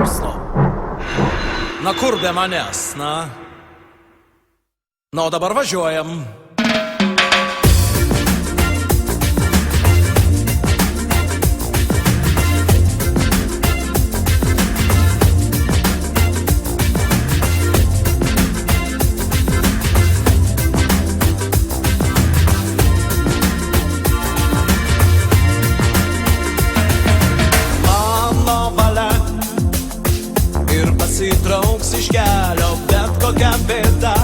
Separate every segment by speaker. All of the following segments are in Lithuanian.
Speaker 1: stop. Na kur be manęs, na? Na, o dabar važiuojam.
Speaker 2: Pasitrauks iš kelio bet kokia bėda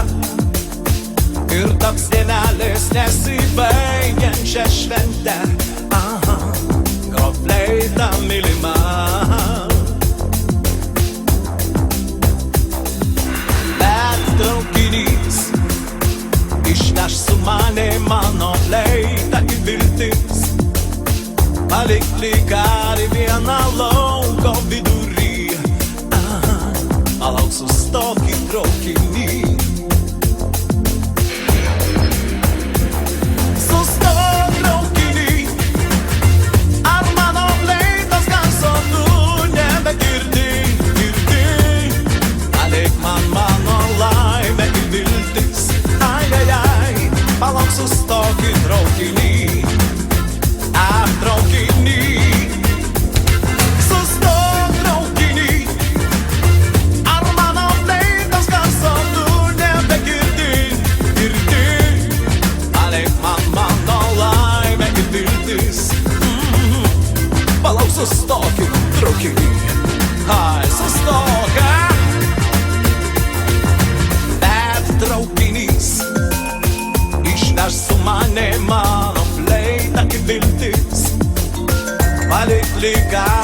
Speaker 2: ir taps dienelės nesibaigiančią šventę. Aha, grofleita mylima. Bet traukinys išneš su mane mano fleitą į viltis, palik likarį vieną lauko vidury. Palauk, sustok į traukinį. Sustok traukinį. Ar mano fleitos garso tu nebegirdi? Palik man mano laimę ir viltis. Ai, ai, ai. Palauk, sustok į traukinį. Traukinį. Sustok į traukinį. Ai, sustok, Bet traukinys išneš su mane mano fleitą į viltis, palik likarį